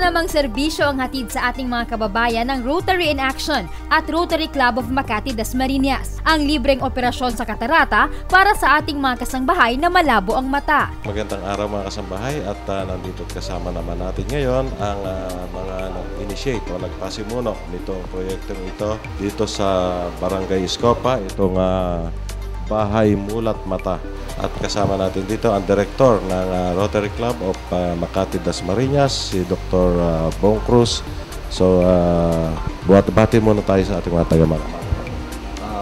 namang serbisyo ang hatid sa ating mga kababayan ng Rotary in Action at Rotary Club of Makati Dasmariñas. Ang libreng operasyon sa katarata para sa ating mga kasangbahay na malabo ang mata. Magandang araw mga kasambahay at nandito kasama naman natin ngayon ang mga nag-initiate o nagpasimuno nitong proyektong ito dito sa Barangay Escopa, itong Bahay Mulat Mata. At kasama natin dito ang Director ng Rotary Club of Makati Dasmariñas, si Dr. Bong Cruz. So, bati muna tayo sa ating mga taga-Makati.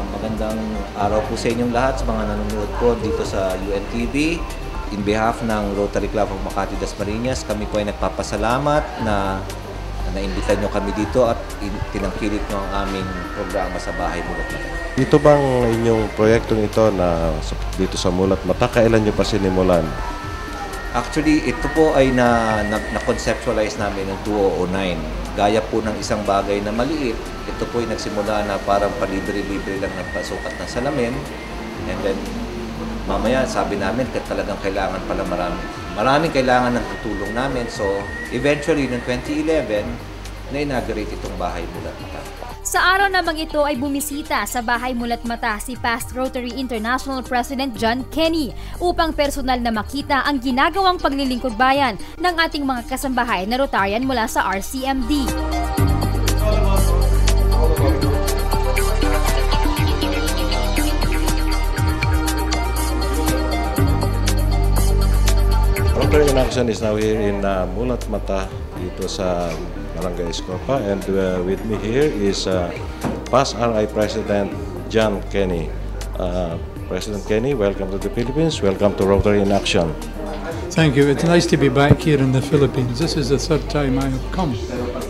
Magandang araw po sa inyong lahat, sa mga nanonood po dito sa UNTV. In behalf ng Rotary Club of Makati Dasmariñas, kami po ay nagpapasalamat na naimbita nyo kami dito at tinangkilik nyo ang aming programa sa Bahay Mulat Mata. Dito bang inyong proyektong ito na dito sa Mulat Mata, kailan nyo pa sinimulan? Actually, ito po ay na-conceptualize namin noong 2009. Gaya po ng isang bagay na maliit, ito po ay nagsimula na parang palibre-libre lang ng pasukat ng salamin. And then, mamaya sabi namin talagang kailangan pala maraming kailangan ng tutulong namin. So, eventually, noong 2011, na-inaugurate itong Bahay Mulat Mata. Sa araw namang ito ay bumisita sa Bahay Mulat Mata si past Rotary International President John Kenny upang personal na makita ang ginagawang paglilingkod bayan ng ating mga kasambahay na Rotarian mula sa RCMD. Rotary in Action is now here in Mulat Mata dito sa Barangay Escopa, and with me here is past RI President John Kenny. President Kenny, welcome to the Philippines. Welcome to Rotary in Action. Thank you. It's nice to be back here in the Philippines. This is the third time I have come.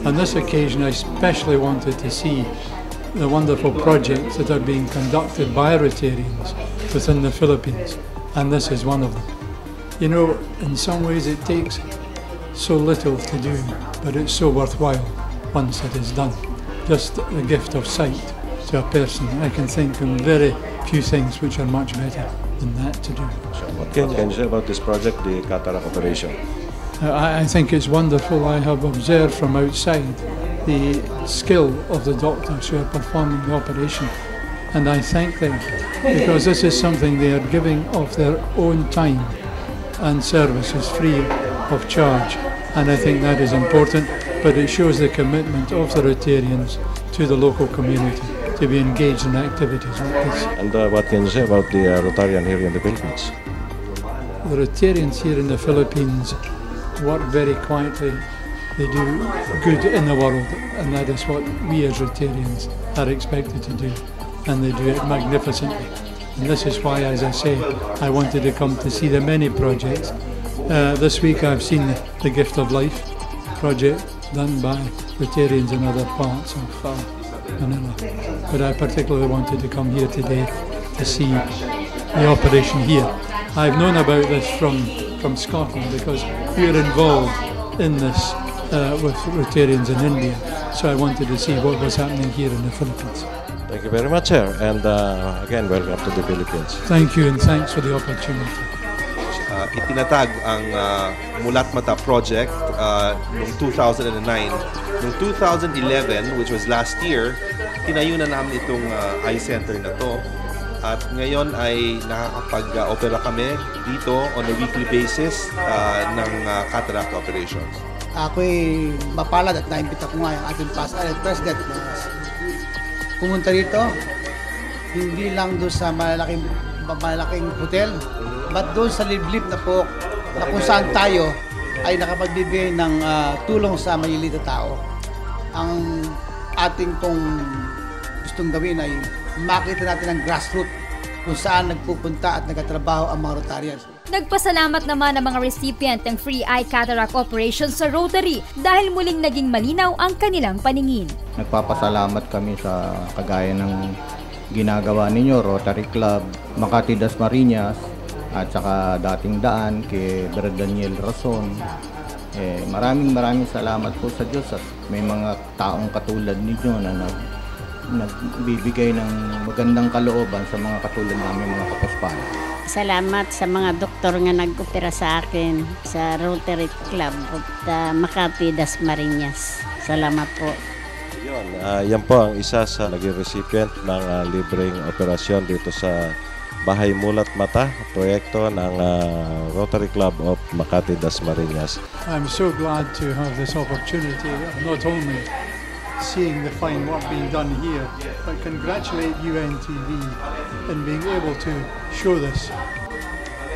On this occasion, I especially wanted to see the wonderful projects that are being conducted by Rotarians within the Philippines, and this is one of them. You know, in some ways it takes so little to do, but it's so worthwhile once it is done. Just the gift of sight to a person. I can think of very few things which are much better than that to do. So what can you say about this project, the cataract operation? I think it's wonderful. I have observed from outside the skill of the doctors who are performing the operation, and I thank them because this is something they are giving of their own time and services free of charge, and I think that is important, but it shows the commitment of the Rotarians to the local community to be engaged in activities like this. And what can you say about the Rotarian here in the Philippines? The Rotarians here in the Philippines work very quietly. They do good in the world, and that is what we as Rotarians are expected to do, and they do it magnificently. And this is why, as I say, I wanted to come to see the many projects. This week I've seen the Gift of Life project done by Rotarians in other parts of Manila. But I particularly wanted to come here today to see the operation here. I've known about this from Scotland because we are involved in this with Rotarians in India. So I wanted to see what was happening here in the Philippines. Thank you very much, sir. And again, welcome to the Philippines. Thank you, and thanks for the opportunity. Itinatag ang Mulat Mata project noong 2009. Noong 2011, which was last year, tinayo na namin itong eye center na to. At ngayon ay nakakapag-opera kami dito on a weekly basis ng cataract operations. Ako'y mapalad at naimbita ko nga yung ating past president na pumunta dito, hindi lang doon sa malalaking hotel, but doon sa liblib na po na kung saan tayo ay nakapagbibigay ng tulong sa maliliit na tao. Ang ating pong gustong gawin ay makita natin ang grassroots kung saan nagpupunta at nagtatrabaho ang mga Rotarians. Nagpasalamat naman ang mga recipient ng Free Eye Cataract Operation sa Rotary dahil muling naging malinaw ang kanilang paningin. Nagpapasalamat kami sa kagaya ng ginagawa ninyo, Rotary Club, Makati Dasmariñas, at saka dating daan kay Brad Daniel Rason. Maraming salamat po sa Diyos at may mga taong katulad ninyo na nagbibigay ng magandang kalooban sa mga katulad namin mga kapaspahan. Salamat sa mga doktor nga nag-opera sa akin sa Rotary Club of Makati, Dasmariñas. Salamat po. Yan po ang isa sa naging recipient ng libreng operasyon dito sa Bahay Mulat Mata, proyekto ng Rotary Club of Makati, Dasmariñas. I'm so glad to have this opportunity of not only seeing the fine work being done here, but congratulate UNTV in being able to show this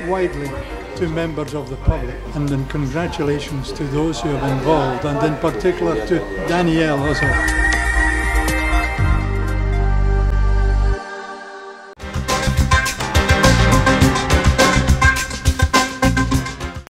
widely to members of the public. And then congratulations to those who have involved, and in particular to Danielle also.